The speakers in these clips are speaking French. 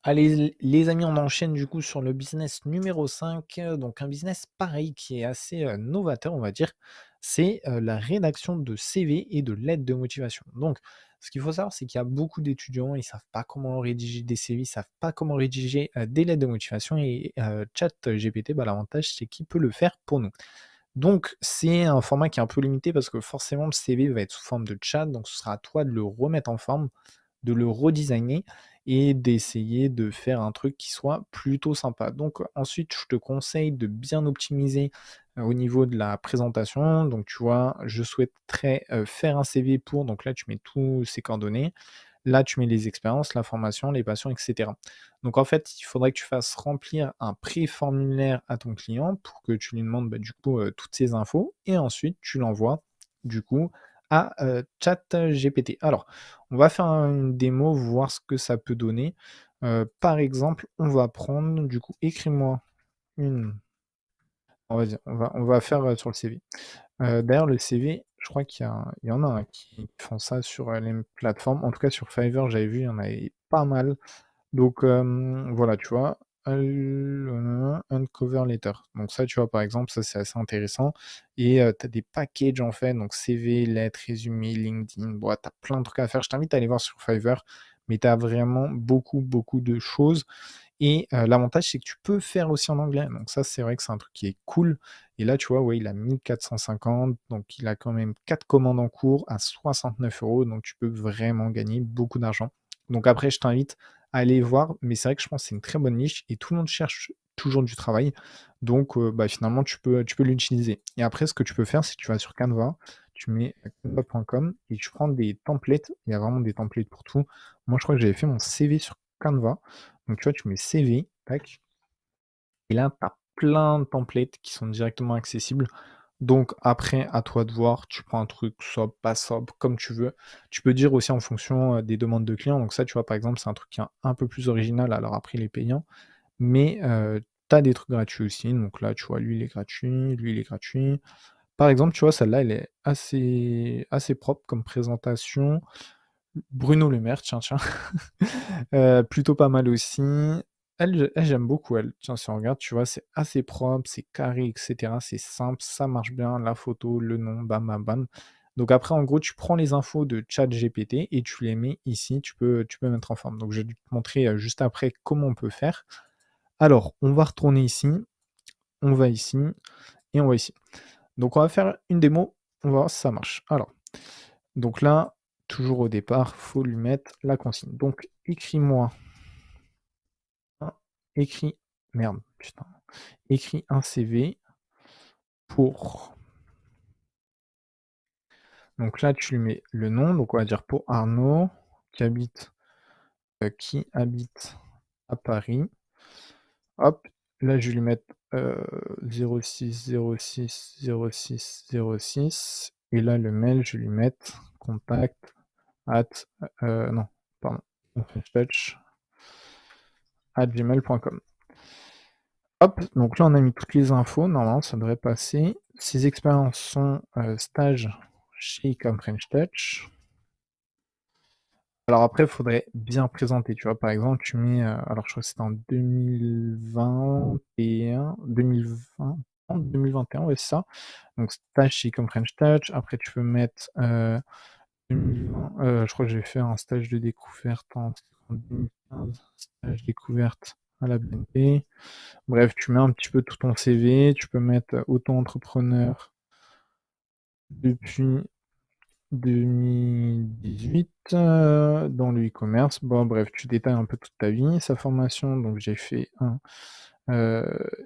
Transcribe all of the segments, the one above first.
Allez, les amis, on enchaîne du coup sur le business numéro 5. Donc un business pareil qui est assez novateur, on va dire. C'est la rédaction de CV et de lettres de motivation. Donc, ce qu'il faut savoir, c'est qu'il y a beaucoup d'étudiants, ils savent pas comment rédiger des CV, ils savent pas comment rédiger des lettres de motivation. Et ChatGPT, bah, l'avantage, c'est qu'il peut le faire pour nous. Donc, c'est un format qui est un peu limité parce que forcément, le CV va être sous forme de chat. Donc, ce sera à toi de le remettre en forme, de le redesigner et d'essayer de faire un truc qui soit plutôt sympa. Donc ensuite, je te conseille de bien optimiser, au niveau de la présentation. Donc tu vois, je souhaiterais, faire un CV pour donc là, tu mets tous ces coordonnées. Là, tu mets les expériences, la formation, les passions et cetera. Donc en fait, il faudrait que tu fasses remplir un pré-formulaire à ton client pour que tu lui demandes, bah, du coup, toutes ces infos et ensuite tu l'envoies, du coup, à, ChatGPT. Alors, on va faire une démo, voir ce que ça peut donner. Par exemple, on va prendre, du coup, écris-moi une on va faire, sur le CV. D'ailleurs, le CV, je crois qu'il y en a, hein, qui font ça sur, les plateformes. En tout cas, sur Fiverr, j'avais vu, il y en avait pas mal. Donc, voilà, tu vois? Uncover letter. Donc ça, tu vois, par exemple, ça, c'est assez intéressant et tu as des packages, en fait, donc CV, lettres, résumé, LinkedIn. Bon, tu as plein de trucs à faire. Je t'invite à aller voir sur Fiverr, mais tu as vraiment beaucoup, beaucoup de choses et l'avantage, c'est que tu peux faire aussi en anglais. Donc ça, c'est vrai que c'est un truc qui est cool et là, tu vois, ouais, il a 1 450, donc il a quand même 4 commandes en cours à 69 €, donc tu peux vraiment gagner beaucoup d'argent. Donc après, je t'invite à aller voir, mais c'est vrai que je pense que c'est une très bonne niche et tout le monde cherche toujours du travail. Donc bah, finalement, tu peux l'utiliser et après, ce que tu peux faire, c'est que tu vas sur Canva, tu mets canva.com et tu prends des templates. Il y a vraiment des templates pour tout. Moi, je crois que j'avais fait mon CV sur Canva. Donc, tu vois, tu mets CV, tac, et là, tu as plein de templates qui sont directement accessibles. Donc, après, à toi de voir, tu prends un truc sobre, pas sobre, comme tu veux. Tu peux dire aussi en fonction des demandes de clients. Donc, ça, tu vois, par exemple, c'est un truc qui est un peu plus original. Alors, après, il est payant, mais tu as des trucs gratuits aussi. Donc, là, tu vois, lui, il est gratuit, lui, il est gratuit. Par exemple, tu vois, celle-là, elle est assez propre comme présentation. Bruno Le Maire, tiens, tiens. Plutôt pas mal aussi. Elle, j'aime beaucoup elle. Tiens, si on regarde, tu vois, c'est assez propre, c'est carré et cetera. C'est simple, ça marche bien, la photo, le nom, bam, bam, bam. Donc après, en gros, tu prends les infos de ChatGPT et tu les mets ici, tu peux mettre en forme. Donc je vais te montrer, juste après comment on peut faire. Alors, on va retourner ici, on va ici et on va ici. Donc on va faire une démo, on va voir si ça marche. Alors, donc là, toujours au départ, faut lui mettre la consigne. Donc écris-moi un écris merde, putain, écris un CV pour donc là, tu lui mets le nom, donc on va dire pour Arnaud qui habite à Paris. Hop, là, je vais lui mettre, 06 06 06 06 et là, le mail, je vais lui mettre contact at, non, pardon, touch@gmail.com. Hop, donc là, on a mis toutes les infos. Normalement, ça devrait passer. Ces expériences sont stage chez Ecom French Touch. Alors après, il faudrait bien présenter, tu vois. Par exemple, tu mets, alors je crois que c'était en 2021, 2020, non, 2021, ouais, c'est ça. Donc stage chez Ecom French Touch. Après, tu peux mettre 2020, je crois que j'ai fait un stage de découverte en 2015, stage découverte à la BNP. Bref, tu mets un petit peu tout ton CV, tu peux mettre auto-entrepreneur depuis 2018 dans le e-commerce. Bon, bref, tu détailles un peu toute ta vie, sa formation. Donc, j'ai fait un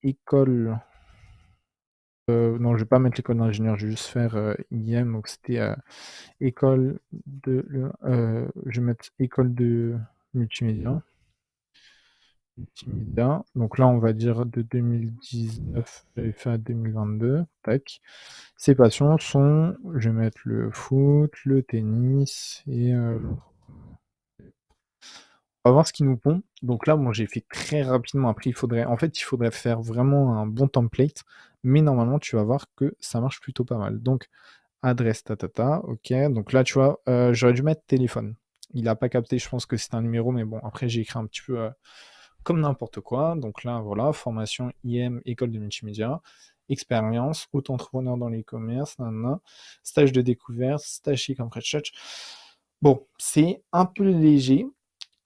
école. Non, je vais pas mettre l'école d'ingénieur, je vais juste faire IM. Donc, c'était école je vais mettre école de multimédia. Multimédia. Donc là, on va dire de 2019, j'avais fait à 2022. Tac. Ses passions sont, je vais mettre le foot, le tennis et on va voir ce qu'ils nous pond. Donc là, bon, j'ai fait très rapidement. Après, il faudrait faire vraiment un bon template, mais normalement, tu vas voir que ça marche plutôt pas mal. Donc, adresse tatata, ok. Donc là, tu vois, j'aurais dû mettre téléphone. Il a pas capté, je pense que c'est un numéro, mais bon, après, j'ai écrit un petit peu comme n'importe quoi. Donc là, voilà, formation IM, école de multimédia, expérience, auto-entrepreneur dans l'e-commerce, nanana, stage de découverte, stage chez Camfretch. Bon, c'est un peu léger.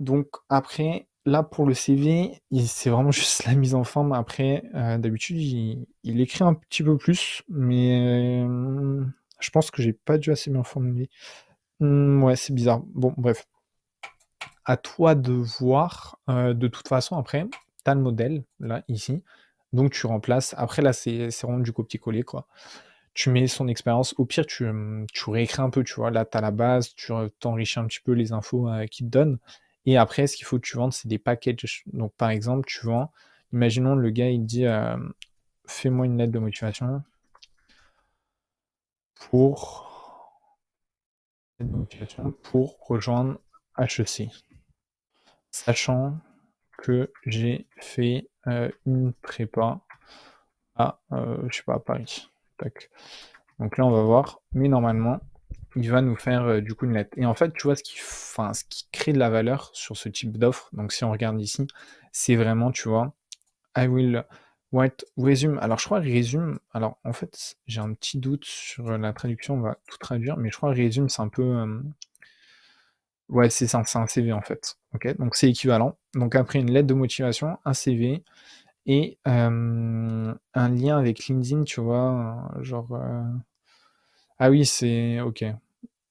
Donc après, là, pour le CV, c'est vraiment juste la mise en forme. Après, d'habitude, il écrit un petit peu plus, mais je pense que j'ai pas dû assez bien formuler. Ouais, c'est bizarre. Bon, bref. À toi de voir. De toute façon, après, tu as le modèle, là, ici. Donc tu remplaces. Après, là, c'est vraiment du copier-coller, quoi. Tu mets son expérience. Au pire, tu réécris un peu, tu vois. Là, tu as la base, tu t'enrichis un petit peu les infos qu'il te donne. Et après, ce qu'il faut que tu vendes, c'est des packages. Donc, par exemple, tu vends. Imaginons le gars, il dit fais-moi une lettre de motivation pour, pour rejoindre HEC. Sachant que j'ai fait une prépa à, je sais pas, à Paris. Tac. Donc là, on va voir. Mais normalement, il va nous faire du coup une lettre. Et en fait, tu vois, enfin, ce qui crée de la valeur sur ce type d'offre, donc si on regarde ici, c'est vraiment, tu vois, I will write resume. Alors, je crois resume. Alors, en fait, j'ai un petit doute sur la traduction, on va tout traduire, mais je crois resume, c'est un peu. Ouais, c'est ça, c'est un CV en fait. Ok, donc c'est équivalent. Donc après une lettre de motivation, un CV et un lien avec LinkedIn, tu vois, genre. Ah oui, c'est ok.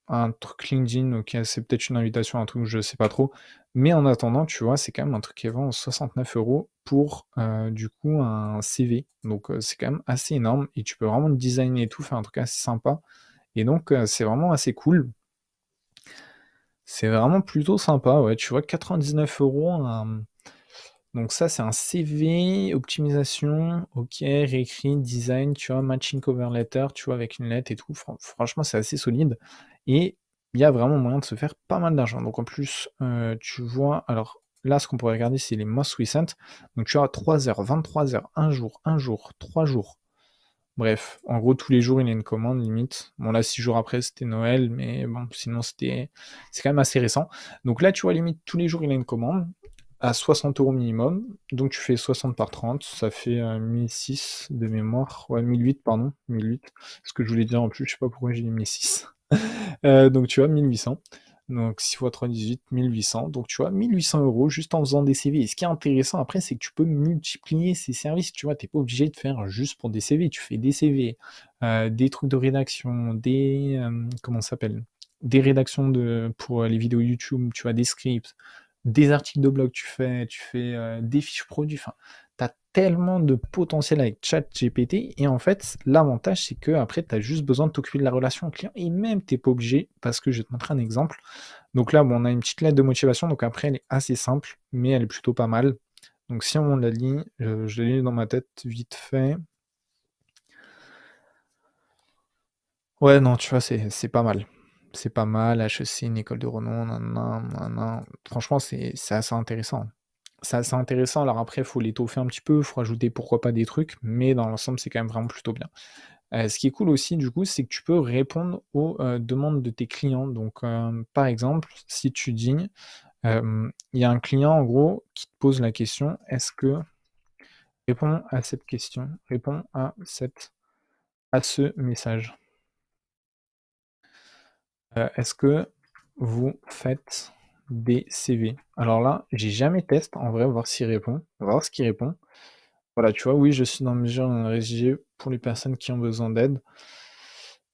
Un truc LinkedIn, ok, c'est peut-être une invitation, un truc, je sais pas trop. Mais en attendant, tu vois, c'est quand même un truc qui vend 69 € pour du coup un CV. Donc c'est quand même assez énorme et tu peux vraiment le designer et tout, faire un truc assez sympa. Et donc c'est vraiment assez cool. C'est vraiment plutôt sympa, ouais. Tu vois, 99 € donc ça, c'est un CV, optimisation, ok, réécrit, design, tu vois, matching cover letter, tu vois, avec une lettre et tout. Franchement, c'est assez solide. Et il y a vraiment moyen de se faire pas mal d'argent. Donc en plus, tu vois, alors là, ce qu'on pourrait regarder, c'est les most recent. Donc tu as 3 heures, 23 heures, un jour, 3 jours. Bref, en gros, tous les jours, il y a une commande, limite. Bon, là, 6 jours après, c'était Noël, mais bon, sinon, c'est quand même assez récent. Donc là, tu vois, limite, tous les jours, il y a une commande à 60 € minimum. Donc tu fais 60 par 30, ça fait 1006 de mémoire. Ouais, 1008, pardon, 1008. Ce que je voulais dire en plus, je sais pas pourquoi j'ai dit 1006. Donc tu vois, 1800. Donc 6 fois 3, 18, 1800. Donc tu vois, 1800 € juste en faisant des CV. Et ce qui est intéressant après, c'est que tu peux multiplier ces services. Tu vois, t'es pas obligé de faire juste pour des CV. Tu fais des CV, des trucs de rédaction, comment ça s'appelle? Des rédactions pour les vidéos YouTube, tu vois, des scripts, des articles de blog, tu fais des fiches produits. Enfin, tu as tellement de potentiel avec ChatGPT. Et en fait, l'avantage, c'est que après, tu as juste besoin de t'occuper de la relation client. Et même, tu n'es pas obligé, parce que je vais te montrer un exemple. Donc là, bon, on a une petite lettre de motivation. Donc après, elle est assez simple, mais elle est plutôt pas mal. Donc si on la lit, je la lis dans ma tête vite fait. Ouais, non, tu vois, c'est pas mal. C'est pas mal. HEC, une école de renom, nanana, nanana. Franchement, c'est assez intéressant. C'est assez intéressant. Alors après, il faut l'étoffer un petit peu, il faut rajouter pourquoi pas des trucs, mais dans l'ensemble, c'est quand même vraiment plutôt bien. Ce qui est cool aussi, du coup, c'est que tu peux répondre aux demandes de tes clients. Donc, par exemple, si tu dis, il y a un client, en gros, qui te pose la question, est-ce que réponds à cette question, réponds à ce message. Est-ce que vous faites des CV? Alors là, j'ai jamais testé en vrai, voir s'il répond. On va voir ce qu'il répond. Voilà, tu vois, oui, je suis dans la mesure d'en rédiger pour les personnes qui ont besoin d'aide.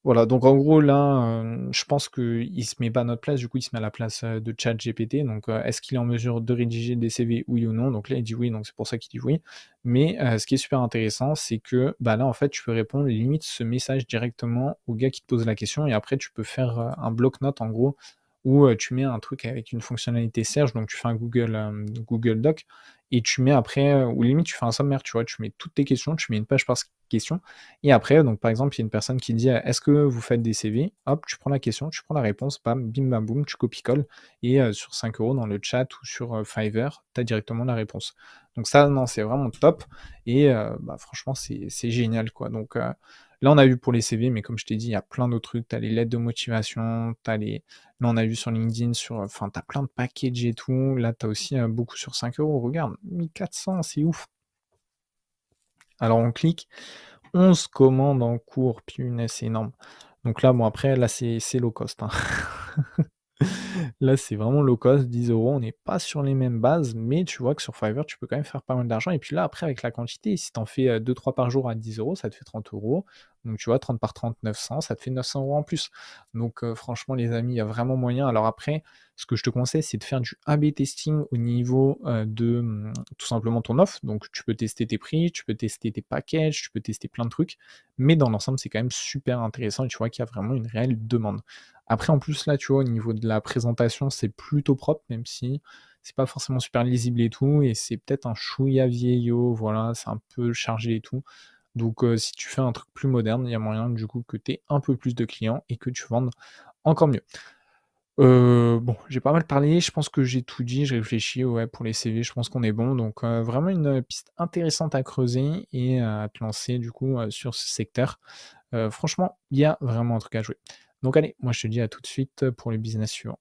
Voilà, donc en gros là, je pense qu'il se met pas à notre place, du coup, il se met à la place, de ChatGPT. Donc, est-ce qu'il est en mesure de rédiger des CV, oui ou non? Donc là, il dit oui, donc c'est pour ça qu'il dit oui. Mais, ce qui est super intéressant, c'est que, bah, là, en fait, tu peux répondre limite ce message directement au gars qui te pose la question et après tu peux faire, un bloc-notes en gros où, tu mets un truc avec une fonctionnalité Serge, donc tu fais un Google Doc et tu mets après, ou limite tu fais un sommaire, tu vois? Tu mets toutes tes questions, tu mets une page par question et après, donc par exemple, il y a une personne qui dit est-ce que vous faites des CV? Hop, tu prends la question, tu prends la réponse, bam, bim bam boum, tu copies-colles et sur 5 € dans le chat ou sur Fiverr, tu as directement la réponse. Donc ça, non, c'est vraiment top et bah, franchement, c'est génial quoi. Donc Là, on a vu pour les CV, mais comme je t'ai dit, il y a plein d'autres trucs. Tu as les lettres de motivation, tu as les là, on a vu sur LinkedIn sur, enfin, tu as plein de packages et tout. Là, tu as aussi, beaucoup sur 5 €. Regarde, 1 400, c'est ouf. Alors on clique, 11 commandes en cours, punaise, c'est énorme. Donc là, bon après, là, c'est low cost, hein. Là, c'est vraiment low cost, 10 €. On n'est pas sur les mêmes bases, mais tu vois que sur Fiverr, tu peux quand même faire pas mal d'argent et puis là, après avec la quantité, si tu en fais, 2-3 par jour à 10 €, ça te fait 30 €. Donc tu vois, 30 par 30, 900, ça te fait 900 € en plus. Donc franchement les amis, il y a vraiment moyen. Alors après, ce que je te conseille, c'est de faire du A/B testing au niveau, de, tout simplement ton offre. Donc tu peux tester tes prix, tu peux tester tes packages, tu peux tester plein de trucs, mais dans l'ensemble, c'est quand même super intéressant et tu vois qu'il y a vraiment une réelle demande. Après, en plus, là, tu vois, au niveau de la présentation, c'est plutôt propre, même si c'est pas forcément super lisible et tout, et c'est peut-être un chouïa vieillot, voilà, c'est un peu chargé et tout. Donc, si tu fais un truc plus moderne, il y a moyen, du coup, que tu aies un peu plus de clients et que tu vendes encore mieux. Bon, j'ai pas mal parlé, je pense que j'ai tout dit, je réfléchis, ouais, pour les CV, je pense qu'on est bon. Donc, vraiment une piste intéressante à creuser et à te lancer, du coup, sur ce secteur. Franchement, il y a vraiment un truc à jouer. Donc allez, moi je te dis à tout de suite pour le business suivant.